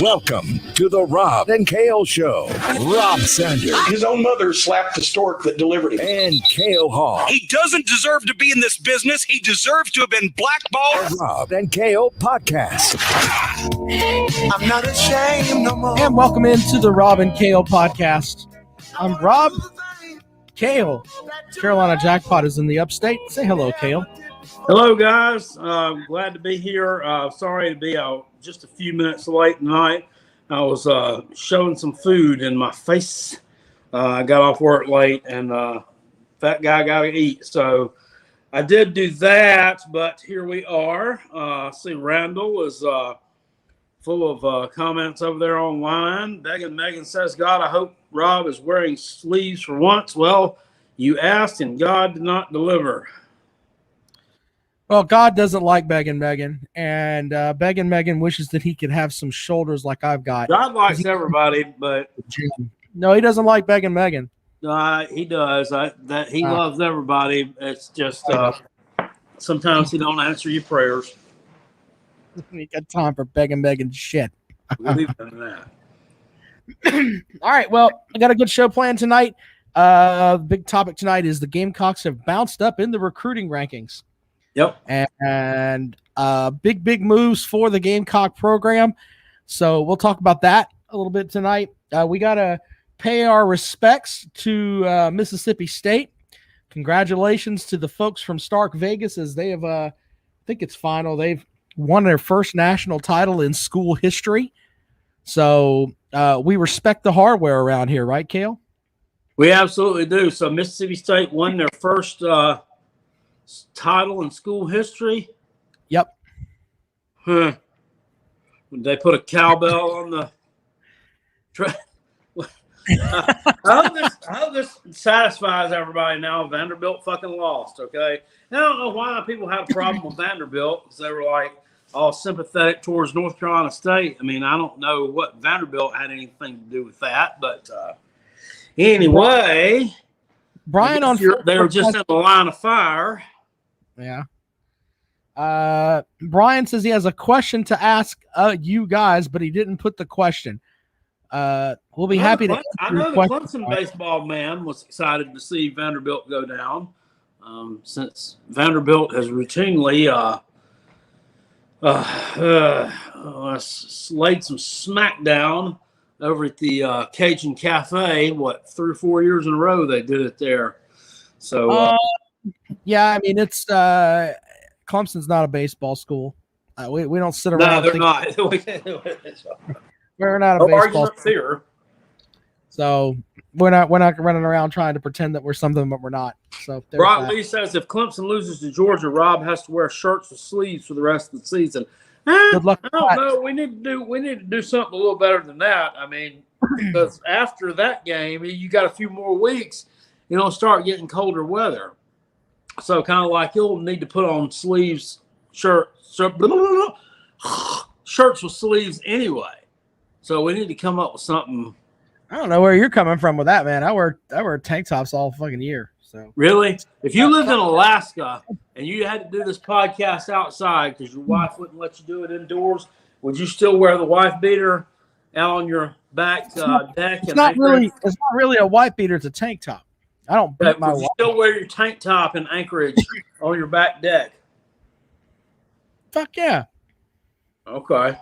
Welcome to the Rob and Kale Show. Rob Sanders. His own mother slapped the stork that delivered him. And Kale Hall. He doesn't deserve to be in this business. He deserves to have been blackballed. The Rob and Kale Podcast. I'm not ashamed no more. And welcome into the Rob and Kale Podcast. I'm Rob. Kale. Carolina Jackpot is in the upstate. Say hello, Kale. Hello, guys. Glad to be here. Sorry to be just a few minutes late tonight. I was showing some food in my face. I got off work late, and fat guy got to eat. So I did do that, but here we are. See, Randall is full of comments over there online. Megan says, God, I hope Rob is wearing sleeves for once. Well, you asked, and God did not deliver. Well, God doesn't like Begging Megan, and Begging Megan wishes that he could have some shoulders like I've got. God likes everybody, but no, he doesn't like Begging Megan. He does. He loves everybody. It's just sometimes he don't answer your prayers. You got time for Begging Megan shit. We'll leave it at that. All right. Well, I got a good show planned tonight. The big topic tonight is the Gamecocks have bounced up in the recruiting rankings. Yep. And big moves for the Gamecock program. So we'll talk about that a little bit tonight. We got to pay our respects to Mississippi State. Congratulations to the folks from Stark Vegas as they have, I think it's final. They've won their first national title in school history. So we respect the hardware around here, right, Kale? We absolutely do. So Mississippi State won their first title in school history. Yep. Huh. They put a cowbell on the I hope this satisfies everybody now. Vanderbilt fucking lost, okay? And I don't know why people had a problem with Vanderbilt because they were like all sympathetic towards North Carolina State. I mean, I don't know what Vanderbilt had anything to do with that, but anyway, Brian they were just in the line of fire. Yeah. Brian says he has a question to ask you guys, but he didn't put the question. We'll be happy to. I know the Clemson baseball man was excited to see Vanderbilt go down, since Vanderbilt has routinely laid some smackdown over at the Cajun Cafe. 3 or 4 years in a row they did it there. So. Yeah, I mean, it's Clemson's not a baseball school. We don't sit around. No, they're not. We're not a baseball school. Here. So we're not running around trying to pretend that we're something, but we're not. So Brock Lee says if Clemson loses to Georgia, Rob has to wear shirts with sleeves for the rest of the season. Good luck. I don't know. We need to do something a little better than that. I mean, because after that game, you got a few more weeks. Start getting colder weather. So kind of like you'll need to put on shirts with sleeves anyway. So we need to come up with something. I don't know where you're coming from with that, man. I wear tank tops all fucking year. So really, if you lived in Alaska and you had to do this podcast outside because your wife wouldn't let you do it indoors, would you still wear the wife beater out on your back deck? It's not really a wife beater. It's a tank top. I don't beat my wife. You still wear your tank top in Anchorage on your back deck? Fuck yeah. Okay.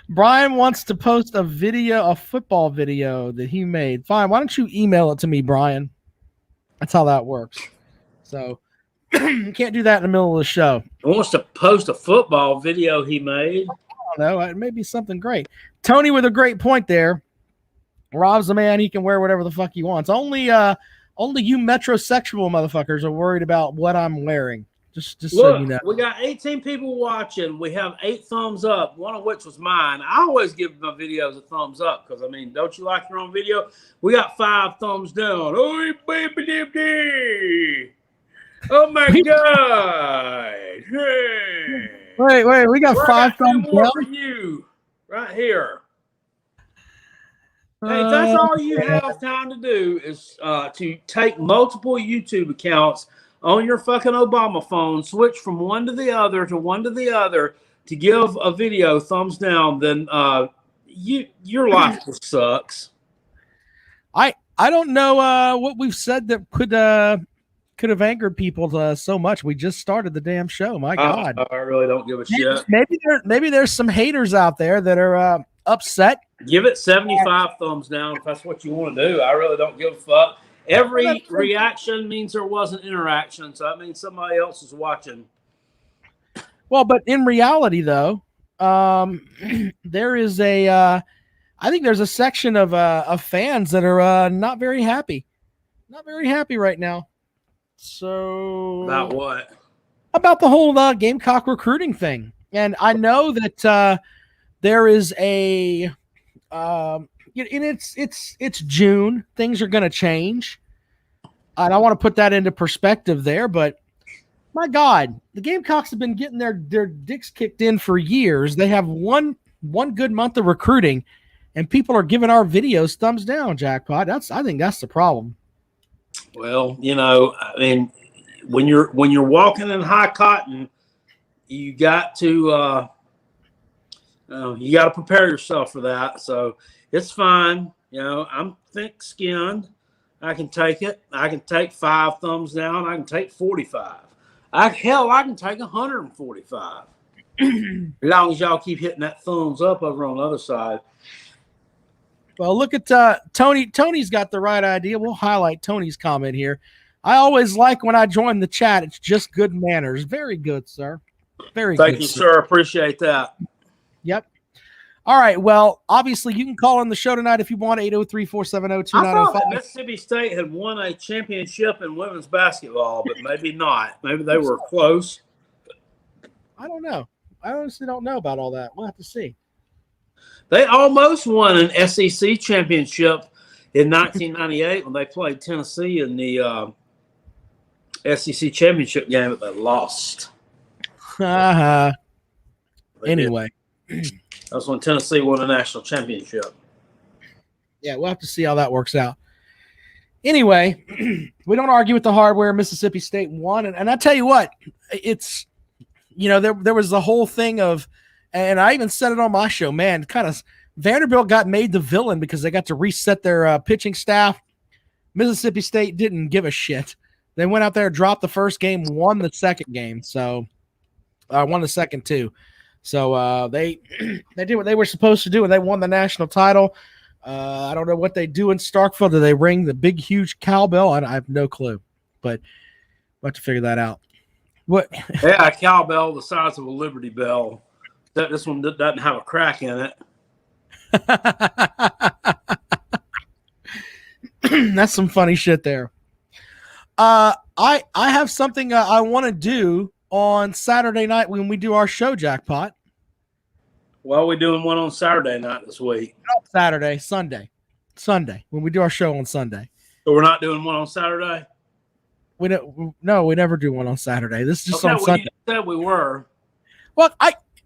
Brian wants to post a football video that he made. Fine. Why don't you email it to me, Brian? That's how that works. So you can't do that in the middle of the show. He wants to post a football video he made. I don't know. It may be something great. Tony with a great point there. Rob's the man. He can wear whatever the fuck he wants. Only you metrosexual motherfuckers are worried about what I'm wearing. Just Look, so you know. We got 18 people watching. We have 8 thumbs up, one of which was mine. I always give my videos a thumbs up because, don't you like your own video? We got 5 thumbs down. Oh, baby. Oh, my God. Hey. Wait. We got 5 thumbs down for you right here. Hey, that's all you have time to do is to take multiple YouTube accounts on your fucking Obama phone, switch from one to the other, to give a video thumbs down, then your life sucks. I don't know what we've said that could have angered people so much. We just started the damn show. My God, I really don't give a shit. Maybe there's some haters out there that are upset. Give it 75 thumbs down if that's what you want to do. I really don't give a fuck. Every reaction means there was an interaction, so that means somebody else is watching. Well, but in reality, though, there is I think there's a section of fans that are not very happy. Not very happy right now. So About what? About the whole Gamecock recruiting thing. And I know that there is a and it's June. Things are going to change. And I want to put that into perspective there, but my God, the Gamecocks have been getting their dicks kicked in for years. They have one good month of recruiting, and people are giving our videos thumbs down, Jackpot. I think that's the problem. Well, I mean, when you're walking in high cotton, you got to prepare yourself for that. So it's fine. I'm thick-skinned. I can take it. I can take 5 thumbs down. I can take 45. I can take 145. As long as y'all keep hitting that thumbs up over on the other side. Well, look at Tony. Tony's got the right idea. We'll highlight Tony's comment here. I always like when I join the chat. It's just good manners. Very good, sir. Very good. Thank you, sir. Appreciate that. Yep. All right. Well, obviously, you can call on the show tonight if you want. 803-470-2905. I thought that Mississippi State had won a championship in women's basketball, but maybe not. Maybe they were close. I don't know. I honestly don't know about all that. We'll have to see. They almost won an SEC championship in 1998 when they played Tennessee in the SEC championship game, but they lost. Anyway. That's when Tennessee won a national championship. Yeah, we'll have to see how that works out. Anyway, we don't argue with the hardware. Mississippi State won. And I tell you what, it's, there was the whole thing of, and I even said it on my show, man, kind of Vanderbilt got made the villain because they got to reset their pitching staff. Mississippi State didn't give a shit. They went out there, dropped the first game, won the second game. So won the second too. So they did what they were supposed to do, and they won the national title. I don't know what they do in Starkville. Do they ring the big, huge cowbell? I have no clue, but we'll have to figure that out. What? Yeah, a cowbell the size of a Liberty Bell. This one doesn't have a crack in it. That's some funny shit there. I have something I want to do on Saturday night when we do our show, Jackpot. Well, we're doing one on Saturday night this week. Not Saturday, Sunday, when we do our show on Sunday. So we're not doing one on Saturday? We never do one on Saturday. This is just on Sunday. You said we were. Well,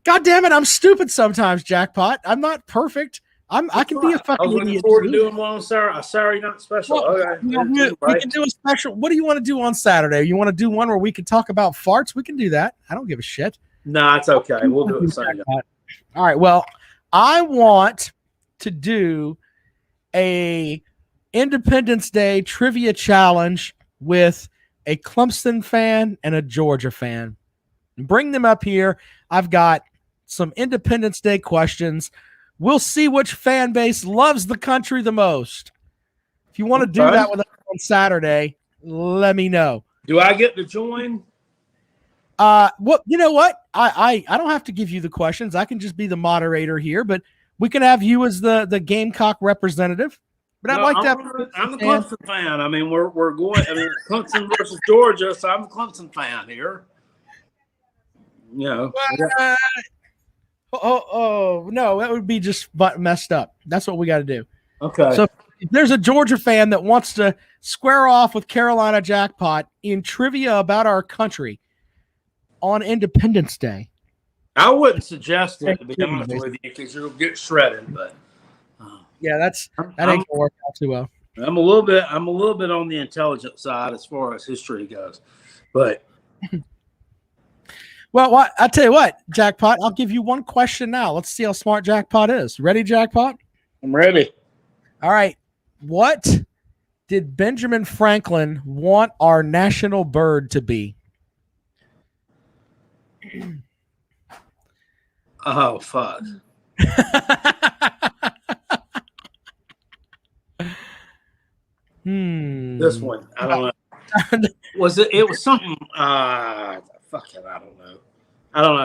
God damn it, I'm stupid sometimes, Jackpot. I'm not perfect. I can be a fucking idiot. I was looking forward to doing one on Saturday. A Saturday night special. Well, okay. We can do a special. What do you want to do on Saturday? You want to do one where we can talk about farts? We can do that. I don't give a shit. No, it's okay. We'll do it Sunday. All right. Well, I want to do a Independence Day trivia challenge with a Clemson fan and a Georgia fan. Bring them up here. I've got some Independence Day questions. We'll see which fan base loves the country the most. If you want to do that with us on Saturday, let me know. Do I get to join? Well, you know what? I don't have to give you the questions. I can just be the moderator here, but we can have you as the Gamecock representative. But I'd like to. I'm the Clemson fan. I mean, we're going. I mean, Clemson versus Georgia, so I'm a Clemson fan here. No, that would be just messed up. That's what we got to do. Okay. So if there's a Georgia fan that wants to square off with Carolina Jackpot in trivia about our country on Independence Day, I wouldn't suggest it, to be honest with you, because you'll get shredded. But yeah, that ain't gonna work out too well. I'm a little bit on the intelligent side as far as history goes, but. Well, I tell you what, Jackpot, I'll give you one question now. Let's see how smart Jackpot is. Ready, Jackpot? I'm ready. All right. What did Benjamin Franklin want our national bird to be? Oh, fuck. This one, I don't know. Was it? It was something. Fuck it, I don't know. I don't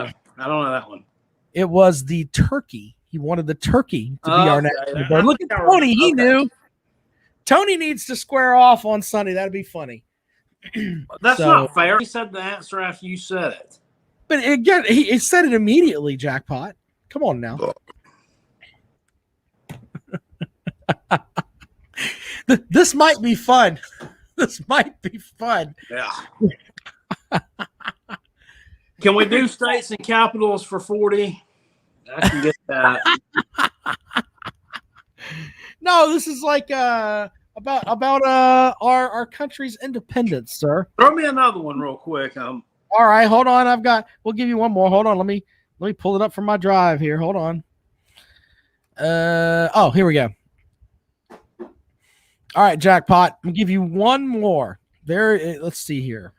know that one. It was the turkey. He wanted the turkey to be our national bird. Look at Tony. He knew. Tony needs to square off on Sunday. That'd be funny. That's not fair. He said the answer after you said it. But again, he said it immediately, Jackpot. Come on now. This might be fun. This might be fun. Yeah. Can we do states and capitals for 40? I can get that. No, this is like about our country's independence, sir. Throw me another one real quick. All right, hold on. We'll give you one more. Hold on. Let me pull it up from my drive here. Hold on. Here we go. All right, Jackpot. I'll give you one more. Let's see here.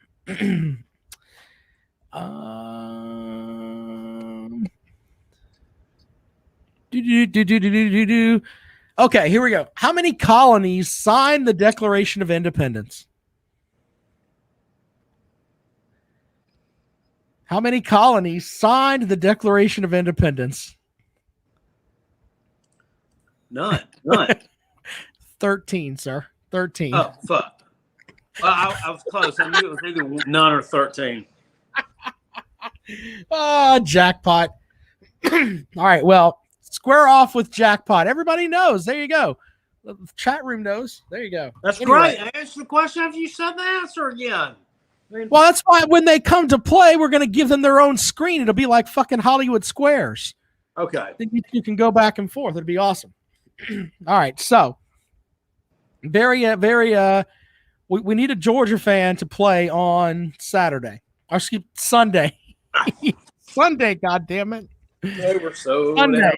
Okay, here we go. How many colonies signed the Declaration of Independence? How many colonies signed the Declaration of Independence? None. 13, sir. 13. Oh, fuck. I was close. I knew it was either none or 13. Jackpot. All right, well, square off with Jackpot. Everybody knows. There you go. The chat room knows. There you go. That's great. I answered the question after you said the answer again. Well, that's why when they come to play, we're going to give them their own screen. It'll be like fucking Hollywood Squares. Okay. Then you can go back and forth. It'd be awesome. All right, so we need a Georgia fan to play on Saturday. Or excuse Sunday. Sunday, goddammit. They were so Sunday.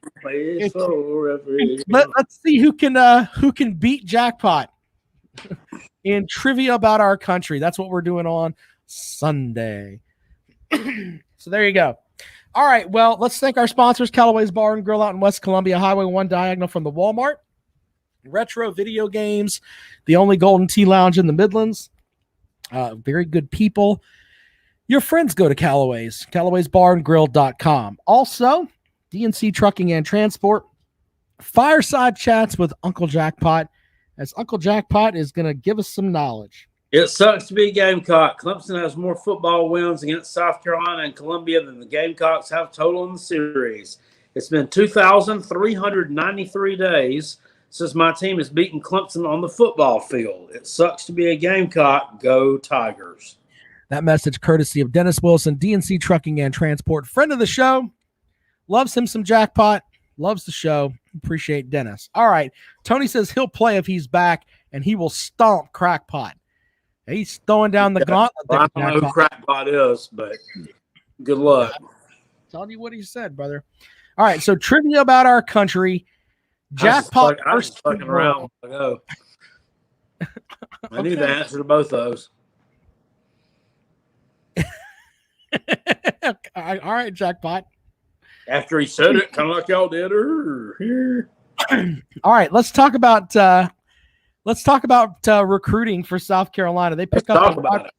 Let's see who can beat Jackpot in trivia about our country. That's what we're doing on Sunday. So there you go. All right, well, let's thank our sponsors, Callaway's Bar and Grill out in West Columbia, Highway 1 diagonal from the Walmart. Retro Video Games, the only Golden Tea Lounge in the Midlands. Very good people. Your friends go to Callaway's, Callaway'sBarandGrill.com. Also, DNC Trucking and Transport, Fireside Chats with Uncle Jackpot, as Uncle Jackpot is going to give us some knowledge. It sucks to be Gamecock. Clemson has more football wins against South Carolina and Columbia than the Gamecocks have total in the series. It's been 2,393 days since my team has beaten Clemson on the football field. It sucks to be a Gamecock. Go Tigers. That message courtesy of Dennis Wilson, DNC Trucking and Transport, friend of the show. Loves him some Jackpot. Loves the show. Appreciate Dennis. All right. Tony says he'll play if he's back, and he will stomp Crackpot. He's throwing down the gauntlet. I don't know who Crackpot is, but good luck. Telling you what he said, brother. All right. So trivia about our country. Jackpot. I was fucking around when I go. I knew the answer to both those. All right, Jackpot. After he said it, kind of like y'all did. All right, let's talk about recruiting for South Carolina. They picked up a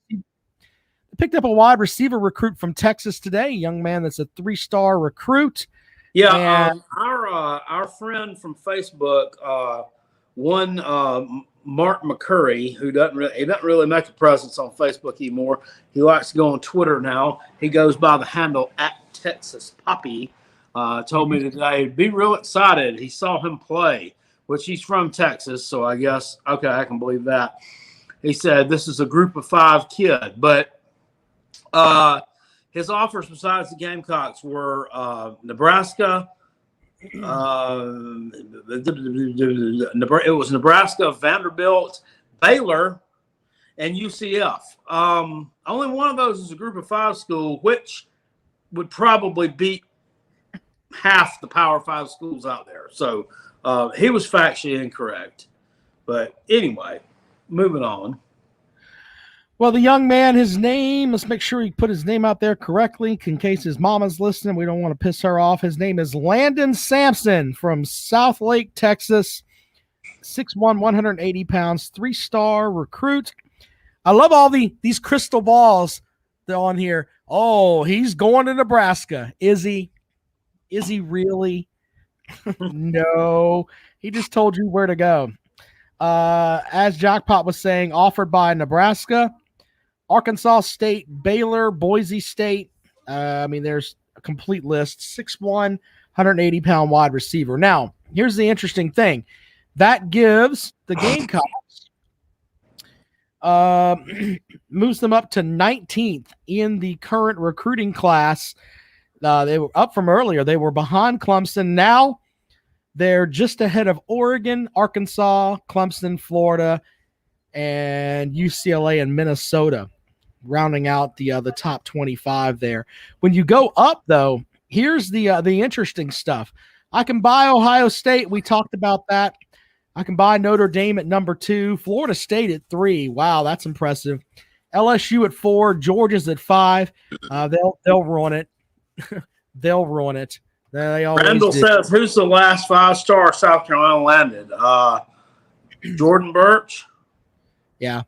wide receiver recruit from Texas today, a young man that's a 3-star recruit. Yeah, our friend from Facebook, Mark McCurry, who doesn't really make a presence on Facebook anymore. He likes to go on Twitter now. He goes by the handle @TexasPoppy. Told me today he'd be real excited. He saw him play, which he's from Texas, so I guess okay, I can believe that. He said this is a group of 5 kid, but his offers besides the Gamecocks were Nebraska. It was Nebraska, Vanderbilt, Baylor, and UCF. Only one of those is a group of 5 school, which would probably beat half the Power 5 schools out there. So he was factually incorrect. But anyway, moving on. Well, the young man, his name, let's make sure he put his name out there correctly in case his mama's listening. We don't want to piss her off. His name is Landon Sampson from South Lake, Texas. 6'1", 180 pounds, 3-star recruit. I love all these crystal balls that are on here. Oh, he's going to Nebraska. Is he? Is he really? No. He just told you where to go. As Jackpot was saying, offered by Nebraska, Arkansas State, Baylor, Boise State. There's a complete list. 6'1", 180-pound wide receiver. Now, here's the interesting thing. That gives the Gamecocks, moves them up to 19th in the current recruiting class. They were up from earlier. They were behind Clemson. Now they're just ahead of Oregon, Arkansas, Clemson, Florida, and UCLA and Minnesota, rounding out the top 25 there. When you go up, though, here's the interesting stuff. I can buy Ohio State. We talked about that. I can buy Notre Dame at number 2, Florida State at 3. Wow, that's impressive. LSU at 4, Georgia's at 5. They'll ruin it. They'll ruin it. They always Randall do. says, "Who's the last 5-star South Carolina landed?" Jordan Birch. Yeah.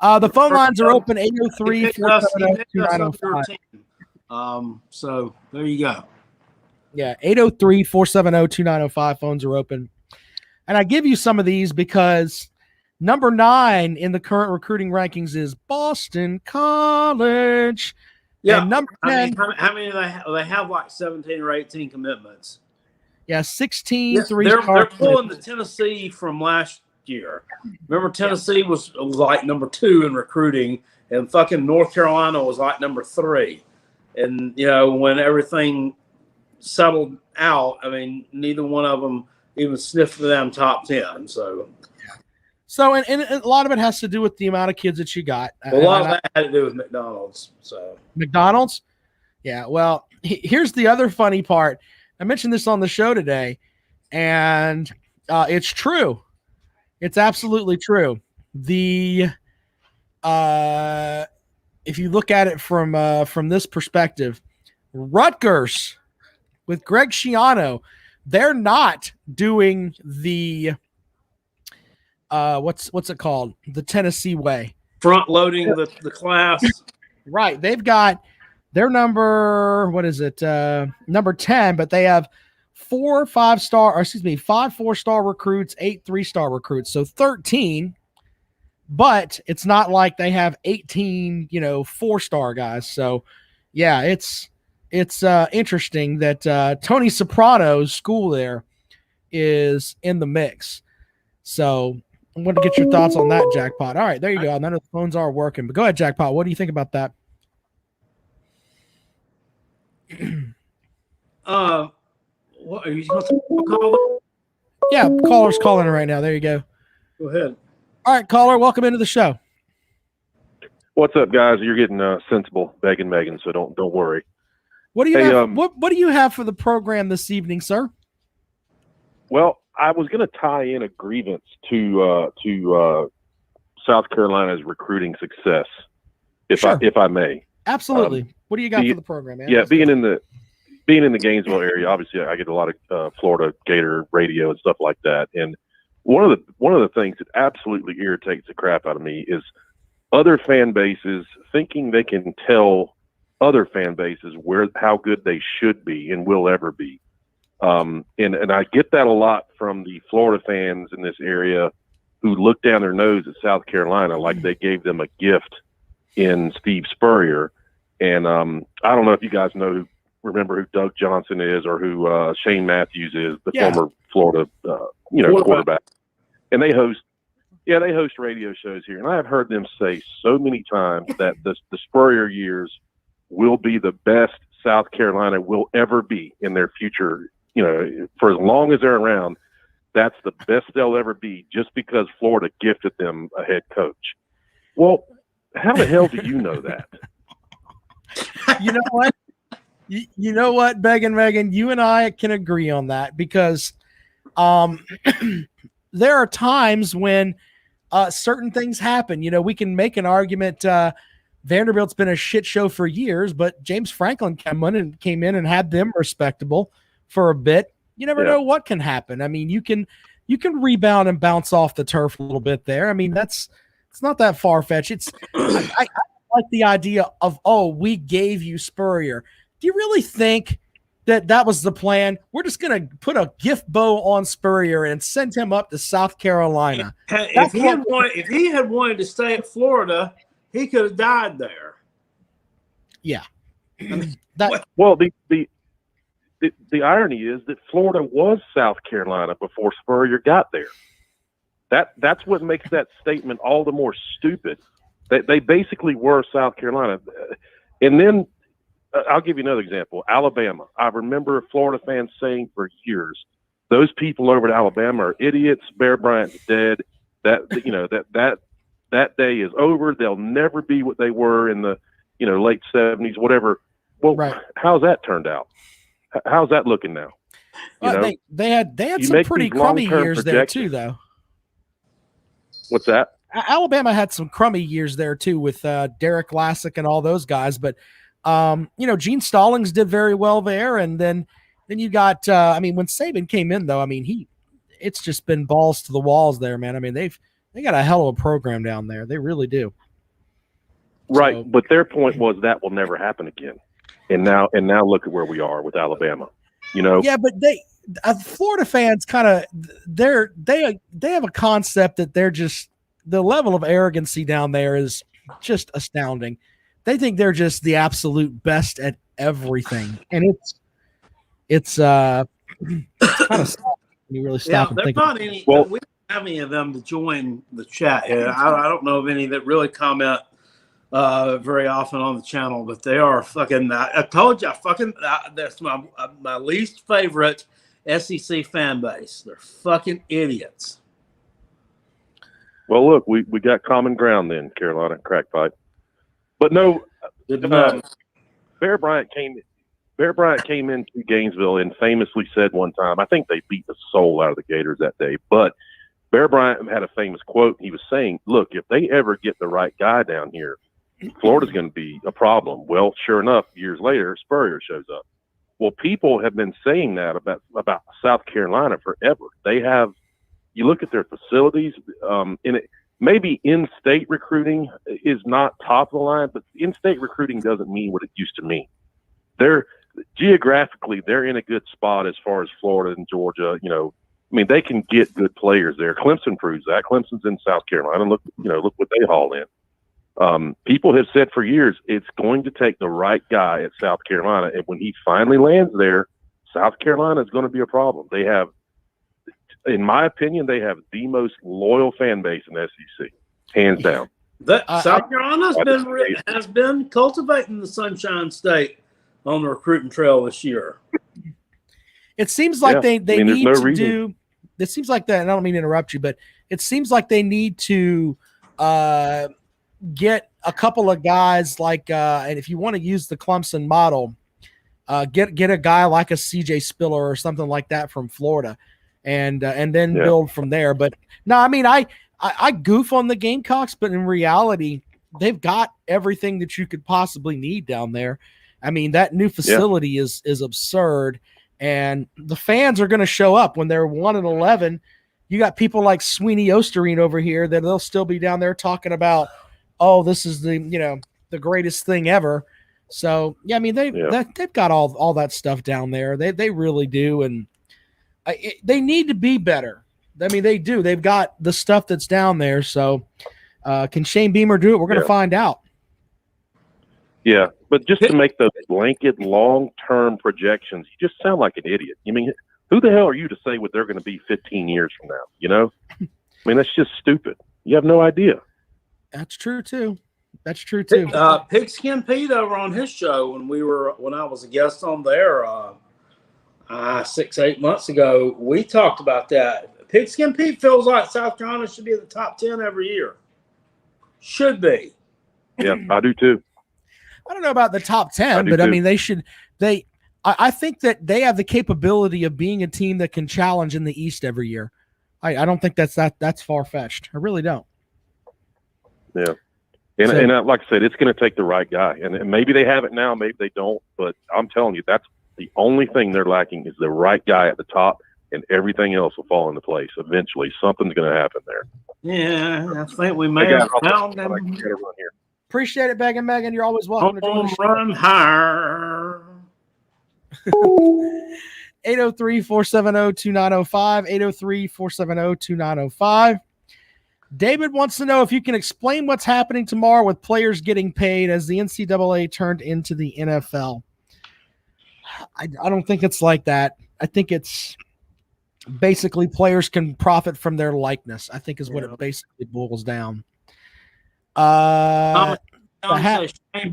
The phone lines are open 803-470-2905. So there you go. Yeah, 803-470-2905. Phones are open. And I give you some of these because number 9 in the current recruiting rankings is Boston College. Yeah. And number 10. How many do they have? They have like 17 or 18 commitments. Yeah, 16 Yes, they're pulling the Tennessee from last year. Remember, Tennessee was like number 2 in recruiting, and fucking North Carolina was like number 3. And, when everything settled out, neither one of them even sniffed the damn top 10. So and a lot of it has to do with the amount of kids that you got. A lot of that had to do with McDonald's. So McDonald's? Yeah, well, here's the other funny part. I mentioned this on the show today, and it's true. It's absolutely true. If you look at it from this perspective, Rutgers with Greg Schiano, they're not doing the what's it called? The Tennessee way. Front loading the class. Right. They've got their number, number 10, but they have 5 4-star recruits, 8 3-star recruits. So 13, but it's not like they have 18, 4-star guys. So yeah, it's interesting that Tony Soprano's school there is in the mix. So I'm going to get your thoughts on that, Jackpot. All right, there you go. None of the phones are working, but go ahead, Jackpot. What do you think about that? What are you going to call? Yeah, caller's calling right now. There you go. Go ahead. All right, caller, welcome into the show. What's up, guys? You're getting sensible, begging Megan, so don't worry. What do you have? What do you have for the program this evening, sir? Well, I was going to tie in a grievance to South Carolina's recruiting success, if I may. Absolutely. What do you got for the program, man? Yeah, being in the Gainesville area, obviously, I get a lot of Florida Gator radio and stuff like that. And one of the things that absolutely irritates the crap out of me is other fan bases thinking they can tell other fan bases how good they should be and will ever be. And I get that a lot from the Florida fans in this area who look down their nose at South Carolina like they gave them a gift in Steve Spurrier. And I don't know if you guys remember who Doug Johnson is or who Shane Matthews is, the former Florida quarterback. And they host radio shows here. And I have heard them say so many times that the Spurrier years will be the best South Carolina will ever be in their future. For as long as they're around, that's the best they'll ever be just because Florida gifted them a head coach. Well, how the hell do you know that? You know what? You know what, Megan, you and I can agree on that because there are times when certain things happen. You know, we can make an argument. Vanderbilt's been a shit show for years, but James Franklin came in and had them respectable for a bit. You never know what can happen. I mean, you can rebound and bounce off the turf a little bit there. I mean, it's not that far-fetched. I like the idea of, we gave you Spurrier. Do you really think that was the plan? We're just going to put a gift bow on Spurrier and send him up to South Carolina. If he had wanted to stay at Florida, he could have died there. Yeah. Well, the irony is that Florida was South Carolina before Spurrier got there. That's what makes that statement all the more stupid. They basically were South Carolina. And then I'll give you another example. Alabama. I remember Florida fans saying for years, those people over at Alabama are idiots. Bear Bryant's dead. That day is over. They'll never be what they were in the late 70s, whatever. Well, how's that turned out? How's that looking now? They had some pretty crummy years there too, though. What's that? Alabama had some crummy years there too with Derek Lassick and all those guys, but Gene Stallings did very well there, and then you got when Saban came in though, it's just been balls to the walls there, man. I mean, they got a hell of a program down there. They really do. Right, but their point was that will never happen again. And now look at where we are with Alabama. Yeah, but Florida fans kind of they have a concept that they're just the level of arrogancy down there is just astounding. They think they're just the absolute best at everything, and it's kind of sad when you really stop and think. We don't have any of them to join the chat here. I don't know of any that really comment very often on the channel, but they are fucking. I told you, that's my least favorite SEC fan base. They're fucking idiots. Well, look, we got common ground then, Carolina crackpipe. But no, Bear Bryant came into Gainesville and famously said one time, I think they beat the soul out of the Gators that day, but Bear Bryant had a famous quote. He was saying, look, if they ever get the right guy down here, Florida's going to be a problem. Well, sure enough, years later, Spurrier shows up. Well, people have been saying that about South Carolina forever. They have, you look at their facilities, maybe in-state recruiting is not top of the line, but in-state recruiting doesn't mean what it used to mean. Geographically, they're in a good spot as far as Florida and Georgia. They can get good players there. Clemson proves that. Clemson's in South Carolina. Look what they haul in. People have said for years it's going to take the right guy at South Carolina, and when he finally lands there, South Carolina is going to be a problem. They have, in my opinion, they have the most loyal fan base in the SEC, hands down. South Carolina has been cultivating the Sunshine State on the recruiting trail this year. It seems like they need to do. It seems like that. And I don't mean to interrupt you, but it seems like they need to get a couple of guys like, and if you want to use the Clemson model, get a guy like a CJ Spiller or something like that from Florida, and then build from there. But no, I goof on the Gamecocks, but in reality, they've got everything that you could possibly need down there. That new facility is absurd, and the fans are going to show up when they're 1-11. You got people like Sweeney Osterine over here that they'll still be down there talking about, this is the greatest thing ever. So they've got all that stuff down there. They really do, and they need to be better. They do. They've got the stuff that's down there. So can Shane Beamer do it? We're going to find out. Yeah, but just to make those blanket long-term projections, you just sound like an idiot. Who the hell are you to say what they're going to be 15 years from now? That's just stupid. You have no idea. That's true too. Pigskin Pete over on his show when I was a guest on there 6-8 months ago, we talked about that. Pigskin Pete feels like South Carolina should be in the top 10 every year. Should be. Yeah, I do too. I don't know about the top 10, but they should I think that they have the capability of being a team that can challenge in the East every year. I don't think that's far-fetched. I really don't. Yeah. And like I said, it's going to take the right guy. And maybe they have it now, maybe they don't. But I'm telling you, that's the only thing they're lacking is the right guy at the top, and everything else will fall into place. Eventually, something's going to happen there. Yeah, I think we may have found them. Appreciate it, Megan. Megan, you're always welcome to join the show. Run higher. 803-470-2905, 803-470-2905. David wants to know if you can explain what's happening tomorrow with players getting paid as the NCAA turned into the NFL. I don't think it's like that. I think it's basically players can profit from their likeness, I think is what it basically boils down. Shane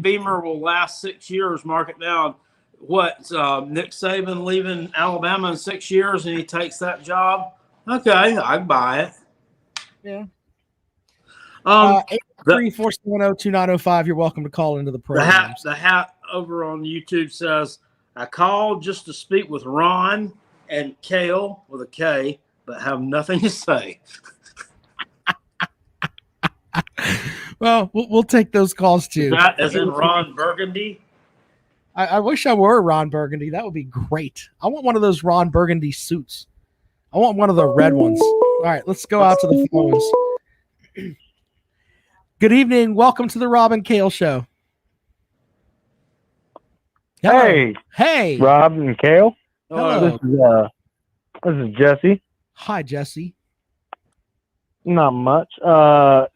Beamer will last 6 years. Mark it down. What, Nick Saban leaving Alabama in 6 years and he takes that job? Okay, I'd buy it. Yeah. 803-470-2905. You're welcome to call into the program. The hat over on YouTube says, I called just to speak with Ron and Kale with a K, but have nothing to say. Well, we'll take those calls too. That is in Ron Burgundy. I wish I were Ron Burgundy. That would be great. I want one of those Ron Burgundy suits. I want one of the red ones. All right, let's go out to the phones. Good evening. Welcome to the Rob and Kale Show. Hello. Hey, Rob and Kale. Hello. This is Jesse. Hi, Jesse. Not much. So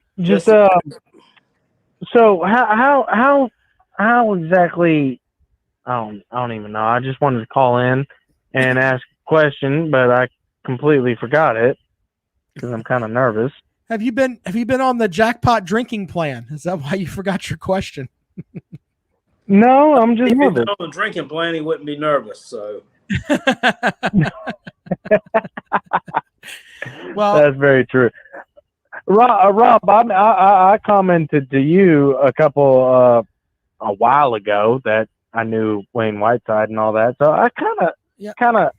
how exactly? I don't even know. I just wanted to call in and ask a question, but I completely forgot it because I'm kind of nervous. Have you been on the Jackpot drinking plan? Is that why you forgot your question? No, I'm just nervous. If he was on the drinking plan, he wouldn't be nervous. So, well, that's very true. Rob, I commented to you a while ago that I knew Wayne Whiteside and all that. So I kind of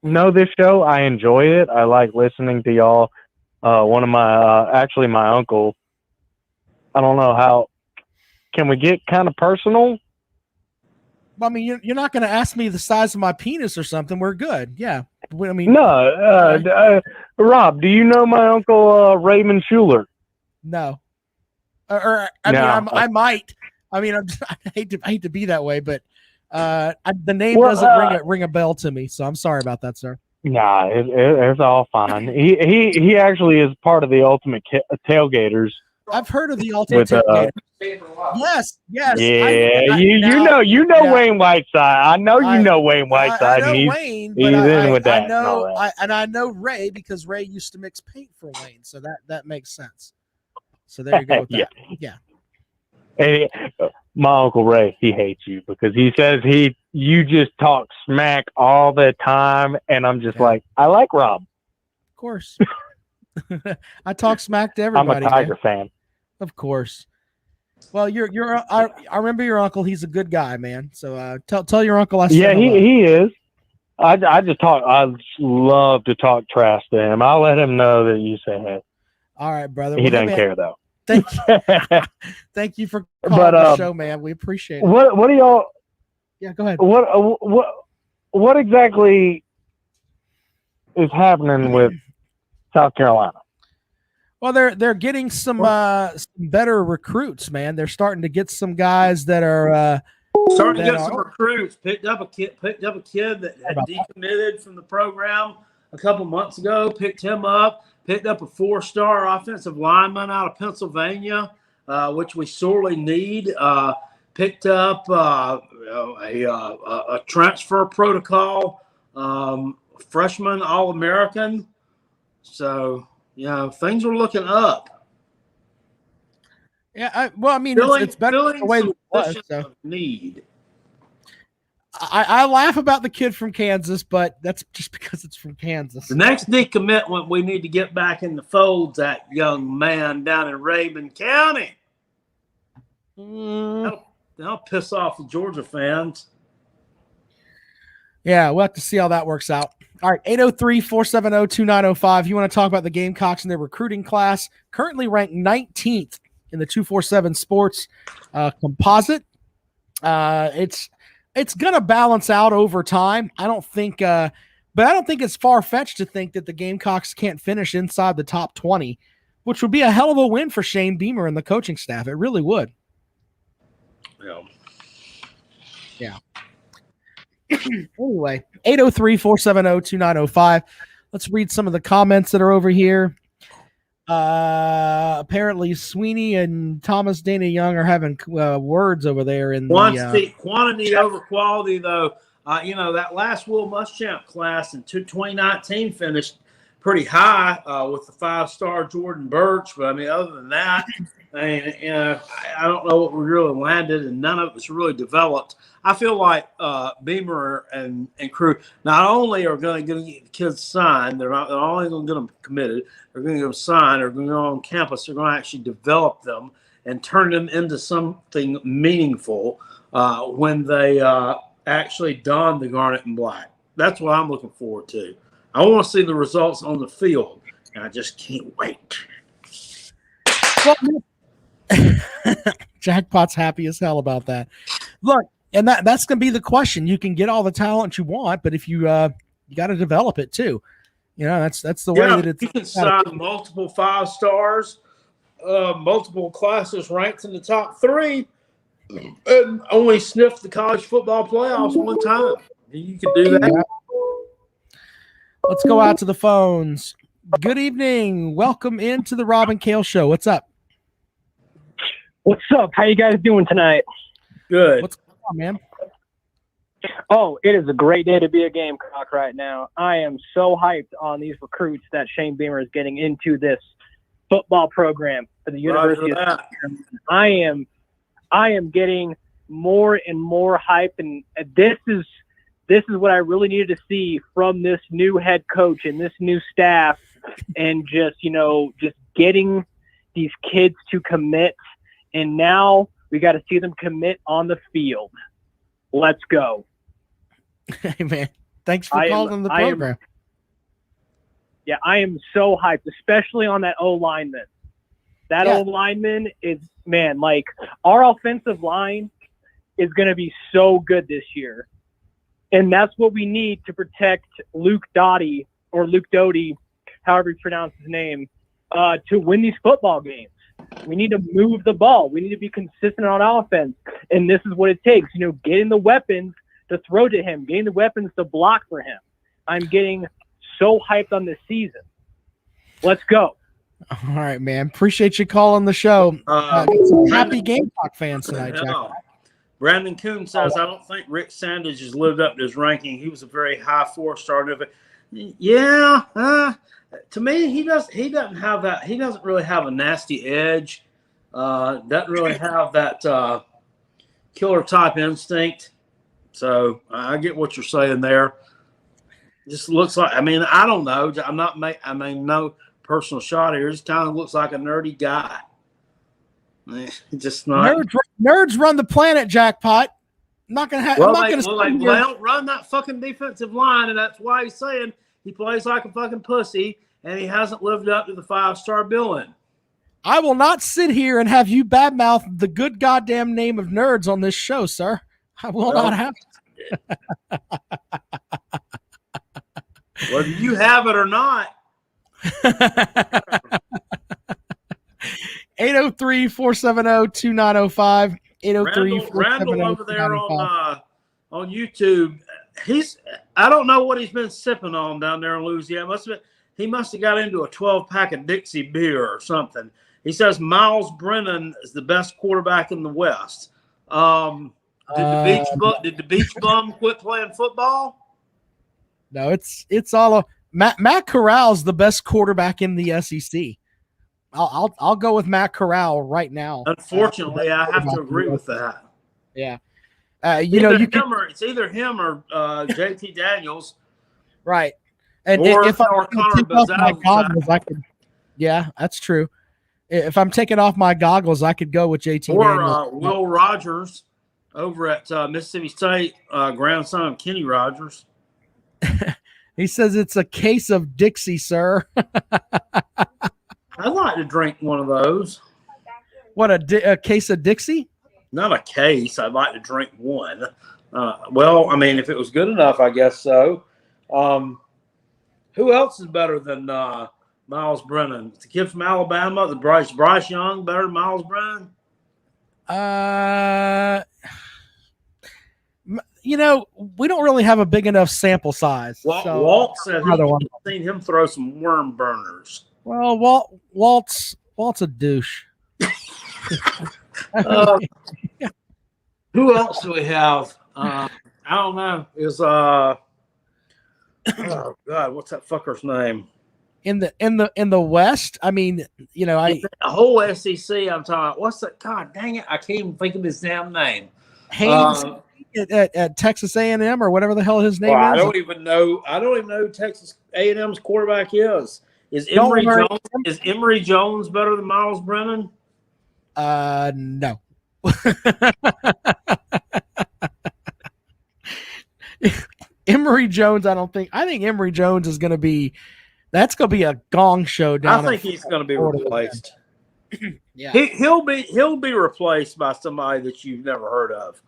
know this show. I enjoy it. I like listening to y'all. One of my actually my uncle. I don't know how. Can we get kind of personal? I mean, you're not going to ask me the size of my penis or something. We're good. Yeah. I mean, no. Rob, do you know my uncle Raymond Schuler? No. I might. I mean, I hate to be that way, but the name doesn't ring a bell to me. So I'm sorry about that, sir. Nah, it's all fine. He actually is part of the Ultimate Tailgaters. I've heard of the Ultimate Tailgaters. Yes. Yeah, you know Wayne Whiteside. I know you know Wayne Whiteside. I know Wayne, but I know Ray because Ray used to mix paint for Wayne, so that makes sense. So there you go with that. Yeah. Hey, my Uncle Ray, he hates you because he says you just talk smack all the time, and I'm just like, I like Rob. Of course. I talk smack to everybody. I'm a Tiger fan. Of course. Well, I remember your uncle. He's a good guy, man. So tell your uncle I said hello. he is. I love to talk trash to him. I'll let him know that you say hey. All right, brother. He doesn't care though. Thank you for calling the show, man. We appreciate it. What do y'all? Yeah, go ahead. What exactly is happening with South Carolina? Well, they're getting some better recruits, man. They're starting to get some guys that are starting to get some recruits. Picked up a kid that had decommitted from the program a couple months ago. Picked him up. Picked up a 4-star offensive lineman out of Pennsylvania, which we sorely need. Picked up a transfer protocol freshman All-American. So. Yeah, things are looking up. Yeah, it's better the way it was. So. Need. I laugh about the kid from Kansas, but that's just because it's from Kansas. The next decommitment we need to get back in the fold, that young man down in Raymond County. That'll piss off the Georgia fans. Yeah, we'll have to see how that works out. All right, 803-470-2905. You want to talk about the Gamecocks and their recruiting class, currently ranked 19th in the 247 Sports composite. It's going to balance out over time. I don't think it's far-fetched to think that the Gamecocks can't finish inside the top 20, which would be a hell of a win for Shane Beamer and the coaching staff. It really would. Yeah. Anyway, 803-470-2905. Let's read some of the comments that are over here. Apparently Sweeney and Thomas Dana Young are having words over there in quantity over quality, though. That last Will Muschamp class in 2019 finished pretty high with the 5-star Jordan Birch. But I mean, other than that, I don't know what we really landed, and none of it's really developed. I feel like Beamer and crew not only are going to get the kids signed, they're not only going to get them committed, they're going to get them signed, they're going to go on campus, they're going to actually develop them and turn them into something meaningful when they actually don the garnet and black. That's what I'm looking forward to. I want to see the results on the field, and I just can't wait. Jackpot's happy as hell about that. Look, and that's going to be the question. You can get all the talent you want, but if you got to develop it too. That's the way that it's. You can sign multiple 5-stars, multiple classes ranked in the top 3, and only sniff the college football playoffs one time. You can do that. Yeah. Let's go out to the phones. Good evening. Welcome into the Rob and Kale show. What's up? What's up? How you guys doing tonight? Good. What's going on, man? Oh, it is a great day to be a Gamecock right now. I am so hyped on these recruits that Shane Beamer is getting into this football program for the University of South Carolina. I am getting more and more hype, and this is what I really needed to see from this new head coach and this new staff, and just getting these kids to commit. And now we got to see them commit on the field. Let's go. Hey, man. Thanks for calling the program. I am so hyped, especially on that O-lineman. That O-lineman is, man, like, our offensive line is going to be so good this year. And that's what we need to protect Luke Doty, however you pronounce his name, to win these football games. We need to move the ball. We need to be consistent on offense. And this is what it takes, getting the weapons to throw to him, getting the weapons to block for him. I'm getting so hyped on this season. Let's go. All right, man. Appreciate you calling the show. Happy Gamecock fans tonight, Jack. Brandon Coon says, I don't think Rick Sandage has lived up to his ranking. He was a very high 4-star. Yeah. To me, he doesn't have that. He doesn't really have a nasty edge. Doesn't really have that killer type instinct. So I get what you're saying there. Just looks like. I mean, I don't know. No personal shot here. Just kind of looks like a nerdy guy. Just not. Nerds run the planet, Jackpot. I'm not gonna have. Well, they don't run that fucking defensive line, and that's why he's saying he plays like a fucking pussy, and he hasn't lived up to the 5-star billing. I will not sit here and have you badmouth the good goddamn name of nerds on this show, sir. I will not have to. Whether you have it or not. 803-470-2905. 803-470-2905. Randall over there on YouTube. I don't know what he's been sipping on down there in Louisiana. He must have got into a 12-pack of Dixie beer or something. He says Miles Brennan is the best quarterback in the West. Did the beach bum quit playing football? No, it's all Matt Corral's the best quarterback in the SEC. I'll go with Matt Corral right now. Unfortunately, I have to agree with that. Yeah, it's either him or JT Daniels, right? And or if I take off my goggles, I could. Yeah, that's true. If I'm taking off my goggles, I could go with JT Daniels. Will Rogers over at Mississippi State, grandson of Kenny Rogers. He says it's a case of Dixie, sir. I'd like to drink one of those. What, a case of Dixie? Not a case. I'd like to drink one. Well, I mean, if it was good enough, I guess so. Who else is better than Miles Brennan? The kid from Alabama, the Bryce Young, better than Miles Brennan? We don't really have a big enough sample size. Walt said he's seen him throw some worm burners. Well, Walt's a douche. Who else do we have? I don't know. Is oh God, what's that fucker's name? In the West, I mean, the whole SEC. I'm talking about. What's that? God dang it! I can't even think of his damn name. Haynes at Texas A&M or whatever the hell his name is. I don't even know who Texas A&M's quarterback is. Is Emory Jones better than Miles Brennan? No. Emory Jones, I think Emory Jones is going to be. That's going to be a gong show down. I think he's going to be replaced. Yeah, he'll be replaced by somebody that you've never heard of.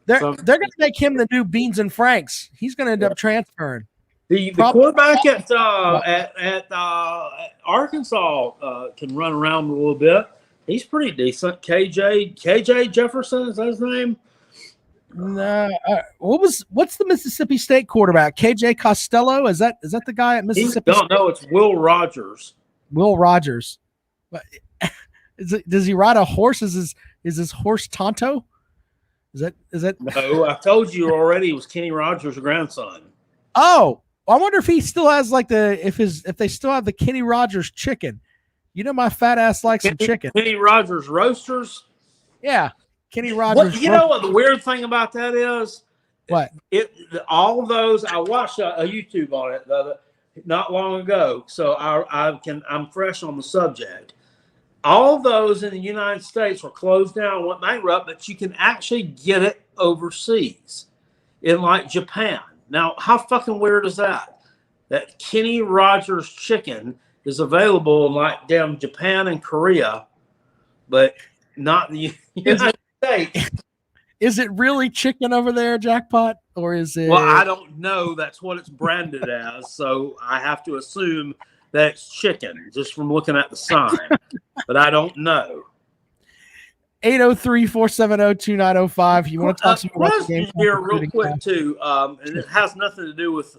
They're going to make him the new Beans and Franks. He's going to end up transferring. The quarterback at Arkansas can run around a little bit. He's pretty decent. KJ Jefferson, is that his name? No. What's the Mississippi State quarterback? KJ Costello? Is that the guy at Mississippi State? No, it's Will Rogers. Will Rogers. Does he ride a horse? Is his horse Tonto? Is that? No, I told you already. It was Kenny Rogers' grandson. Oh, I wonder if he still has if they still have the Kenny Rogers chicken. My fat ass likes some chicken. Kenny Rogers roasters. Yeah, Kenny Rogers. What the weird thing about that is? What? All those I watched a YouTube on it not long ago, so I'm fresh on the subject. All of those in the United States were closed down, went bankrupt, but you can actually get it overseas, in like Japan. Now, how fucking weird is that? That Kenny Rogers chicken is available in like damn Japan and Korea, but not in the United States. Is it really chicken over there, Jackpot? Or is it? Well, I don't know. That's what it's branded as. So I have to assume that it's chicken just from looking at the sign. But I don't know. 803-470-2905. You want to talk some more about the game? Here real quick, too. And it has nothing to do with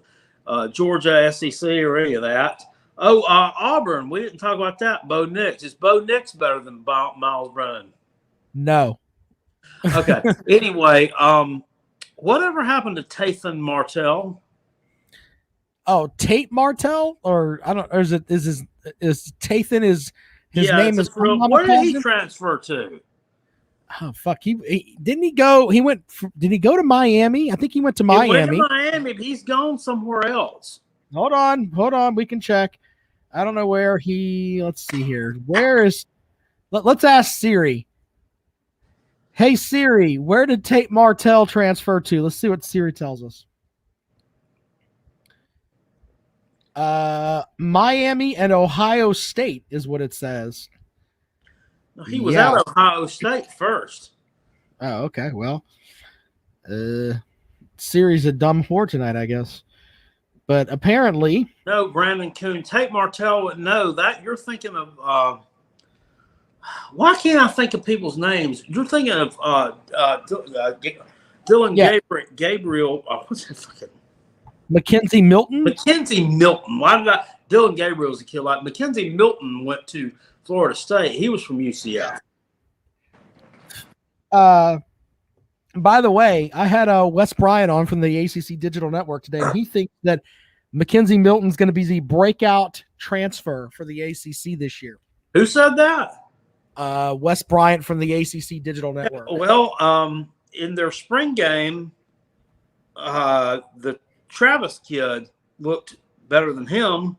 Georgia, SEC, or any of that. Auburn. We didn't talk about that. Bo Nix. Is Bo Nix better than Miles Brennan? No. Okay. Anyway, whatever happened to Tate Martell? Oh, Tate Martell, or I don't. Or is Tathan his name is? Where did he transfer to? Oh fuck! He didn't he go? Did he go to Miami? I think he went to Miami. He went to Miami, but he's gone somewhere else. Hold on. We can check. I don't know where he. Let's see here. Where is? Let's ask Siri. Hey Siri, where did Tate Martell transfer to? Let's see what Siri tells us. Miami and Ohio State is what it says. He was at Ohio State first. Oh, okay. Well, Siri's a dumb whore tonight, I guess. But apparently, no, Brandon Kuhn, Tate Martell would know that. You're thinking of why can't I think of people's names? You're thinking of Dylan Gabriel. What's that fucking? Mackenzie Milton. Why did Dylan Gabriel's a kid like Mackenzie Milton went to Florida State. He was from UCF. By the way, I had Wes Bryant on from the ACC Digital Network today, and he thinks that Mackenzie Milton's going to be the breakout transfer for the ACC this year. Who said that? Wes Bryant from the ACC Digital Network. Well, in their spring game, the Travis kid looked better than him.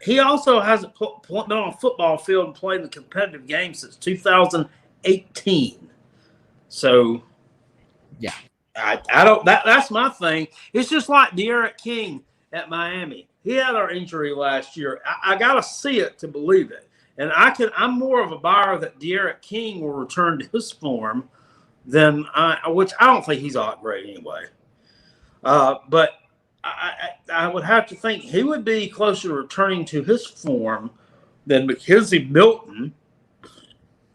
He also hasn't been on a football field and played in a competitive game since 2018. So, yeah, I don't. That's my thing. It's just like De'Aaron King. at Miami. He had our injury last year. I got to see it to believe it. And I'm more of a buyer that De'Aaron King will return to his form than which I don't think he's all that great anyway. But I would have to think he would be closer to returning to his form than McKenzie Milton.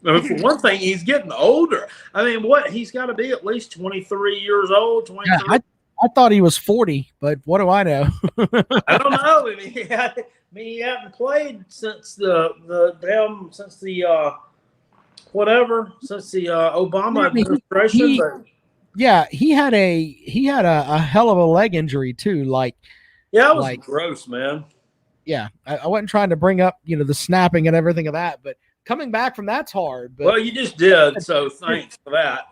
I mean, for one thing, he's getting older. I mean, he's got to be at least 23 years old. 23. Yeah, I thought he was 40, but what do I know? I don't know. I mean, he hadn't played since the Obama administration. He had a hell of a leg injury too. Like, yeah, it was gross, man. Yeah, I wasn't trying to bring up the snapping and everything of that, but coming back from that's hard. But well, you just did, so thanks for that.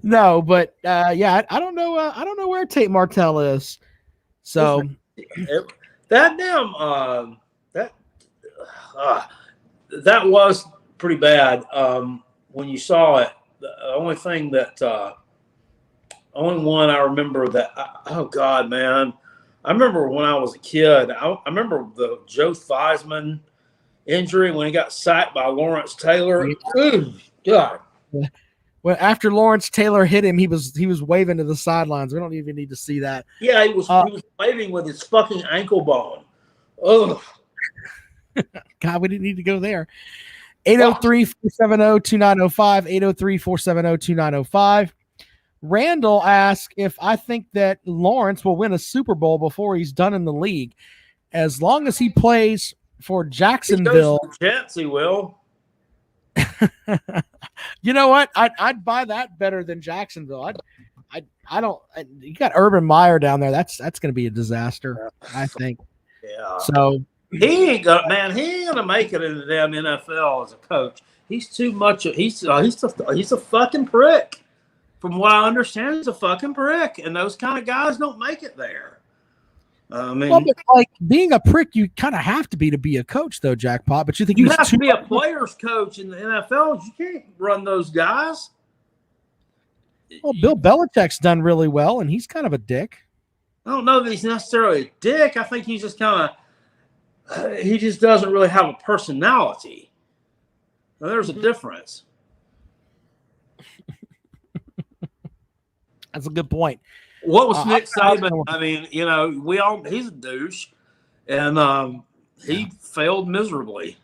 No, but I don't know. I don't know where Tate Martell is. So that was pretty bad when you saw it. The only one I remember that. Oh God, man! I remember when I was a kid. I remember the Joe Theismann injury when he got sacked by Lawrence Taylor. Ooh, God. Well, after Lawrence Taylor hit him, he was waving to the sidelines. We don't even need to see that. Yeah, he was waving with his fucking ankle bone. Ugh. God, we didn't need to go there. 803-470-2905, 803-470-2905. Randall asked if I think that Lawrence will win a Super Bowl before he's done in the league. As long as he plays for Jacksonville. Jets, he will. You know what? I'd buy that better than Jacksonville. I don't. You got Urban Meyer down there. That's going to be a disaster. I think. Yeah. So he ain't gonna make it in the damn NFL as a coach. He's too much. He's a fucking prick. From what I understand, he's a fucking prick, and those kind of guys don't make it there. I mean, well, like being a prick, you kind of have to be a coach, though, Jackpot. But you think you have to be a player's coach in the NFL? You can't run those guys. Well, Bill Belichick's done really well, and he's kind of a dick. I don't know that he's necessarily a dick. I think he's just kind of he just doesn't really have a personality. Now, there's a difference. That's a good point. What was Nick Saban? I mean, he's a douche, and he failed miserably.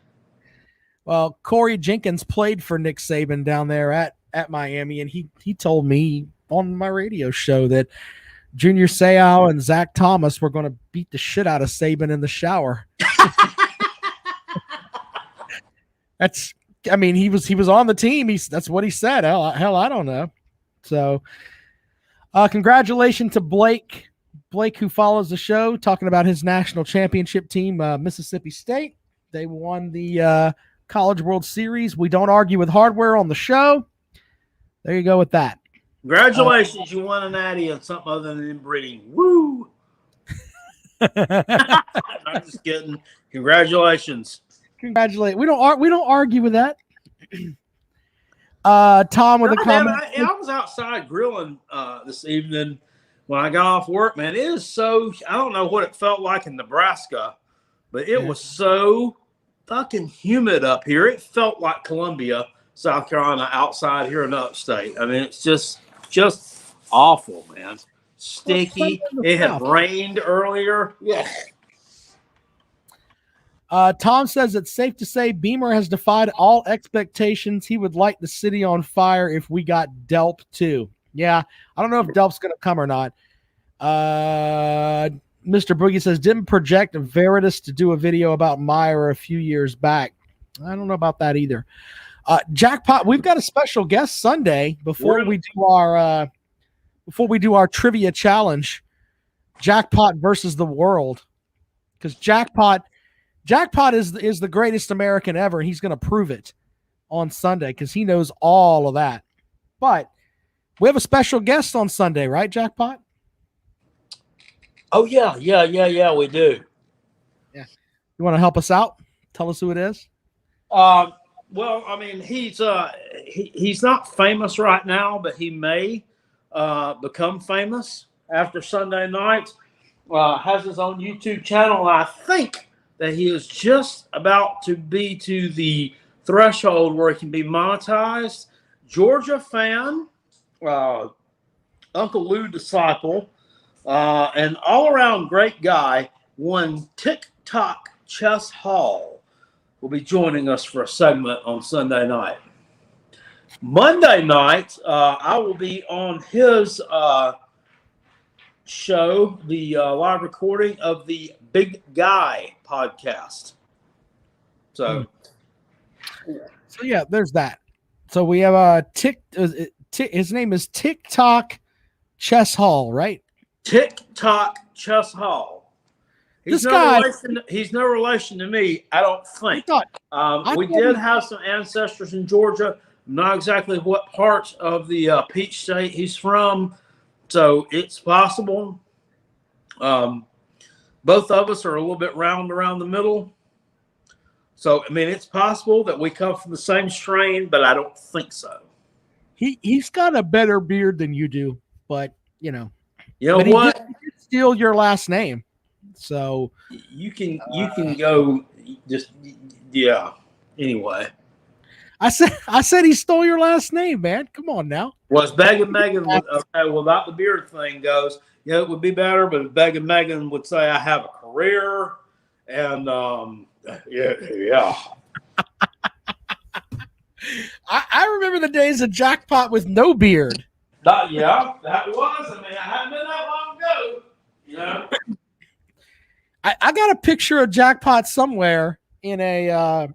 Well, Corey Jenkins played for Nick Saban down there at Miami, and he told me on my radio show that Junior Seau and Zach Thomas were going to beat the shit out of Saban in the shower. He was on the team. That's what he said. Hell, I don't know. So. Congratulations to Blake, who follows the show, talking about his national championship team, Mississippi State. They won the College World Series. We don't argue with hardware on the show. There you go with that. Congratulations, you won a natty on something other than inbreeding. Woo! I'm just kidding. Congratulations. Congratulate. We don't argue with that. Tom with a comment. I was outside grilling this evening when I got off work, man. It is so, I don't know what it felt like in Nebraska, but it was so fucking humid up here. It felt like Columbia, South Carolina, outside here in upstate. I mean, it's just awful, man. Sticky. It had rained earlier. Yeah. Tom says it's safe to say Beamer has defied all expectations. He would light the city on fire if we got Delp too. Yeah, I don't know if Delp's going to come or not. Mr. Boogie says, didn't project Veritas to do a video about Meyer a few years back. I don't know about that either. Jackpot, we've got a special guest Sunday before we do our trivia challenge. Jackpot versus the world, because Jackpot is the greatest American ever, and he's going to prove it on Sunday because he knows all of that. But we have a special guest on Sunday, right, Jackpot? Oh, yeah, we do. Yeah. You want to help us out? Tell us who it is. Well, I mean, he's not famous right now, but he may become famous after Sunday night. Has his own YouTube channel, and I think that he is just about to be to the threshold where he can be monetized. Georgia fan, Uncle Lou disciple, and all-around great guy, one TikTok Chess Hall, will be joining us for a segment on Sunday night. Monday night, I will be on his show, the live recording of the Big Guy podcast. So yeah, there's that. So we have his name is TikTok Chess Hall, right? TikTok Chess Hall. He's no relation to me, I don't think. We did have some ancestors in Georgia. Not exactly what part of the Peach State he's from, so it's possible. Both of us are a little bit round around the middle. So, I mean, it's possible that we come from the same strain, but I don't think so. He's got a better beard than you do, but you know what? He did steal your last name, so you can go just Anyway, I said he stole your last name, man. Come on now. Well, as Beg and Megan without the beard thing goes, it would be better, but Beg and Megan would say I have a career, and yeah. I remember the days of Jackpot with no beard. That was. I mean, it hadn't been that long ago. I got a picture of Jackpot somewhere in a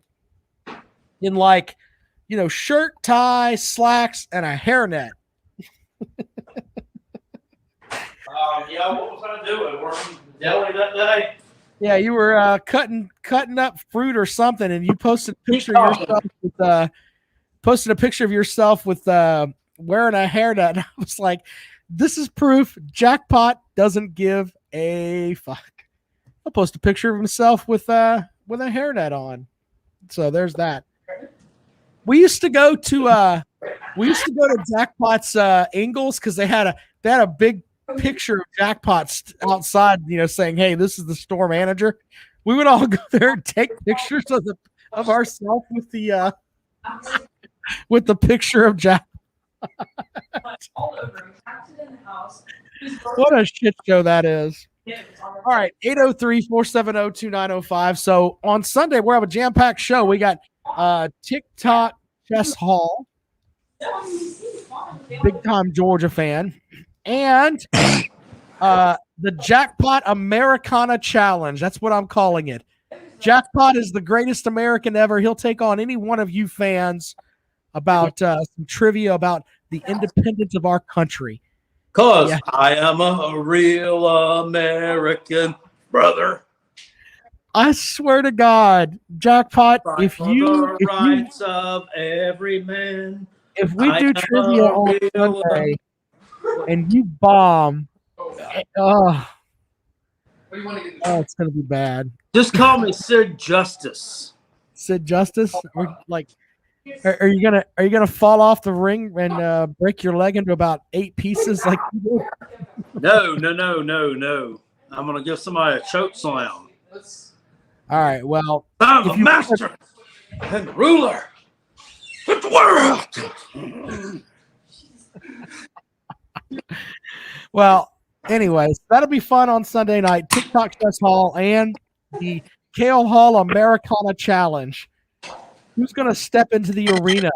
shirt, tie, slacks, and a hairnet. What was I doing? Working in the deli that day? Yeah, you were cutting up fruit or something, and you posted a picture of yourself with wearing a hairnet. And I was like, "This is proof Jackpot doesn't give a fuck." I'll post a picture of himself with a hairnet on. So there's that. We used to go to Jackpot's Ingles because they had a big picture of Jackpot outside, saying, "Hey, this is the store manager." We would all go there and take pictures of ourselves with the picture of Jackpot. What a shit show that is. All right, 803-470-2905. So on Sunday, we're having a jam-packed show. We got TikTok Chess Hall, big-time Georgia fan, and the Jackpot Americana Challenge. That's what I'm calling it. Jackpot is the greatest American ever. He'll take on any one of you fans about some trivia about the independence of our country. Because I am a real American, brother. I swear to God, Jackpot, if we do trivia on Sunday and you bomb, it's going to be bad. Just call me Sid Justice. Sid Justice? Are you gonna fall off the ring and break your leg into about 8 pieces like you do? No. I'm gonna give somebody a choke slam. All right. Well, I'm a master and ruler of the world. Well, anyways, that'll be fun on Sunday night. TikTok Chess Hall and the Kale Hall Americana Challenge. Who's going to step into the arena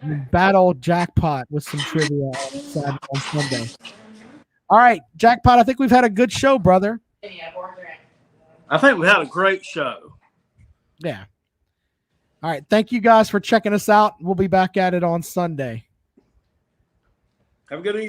and battle Jackpot with some trivia on Sunday? All right, Jackpot, I think we've had a good show, brother. I think we had a great show. Yeah. All right, thank you guys for checking us out. We'll be back at it on Sunday. Have a good evening.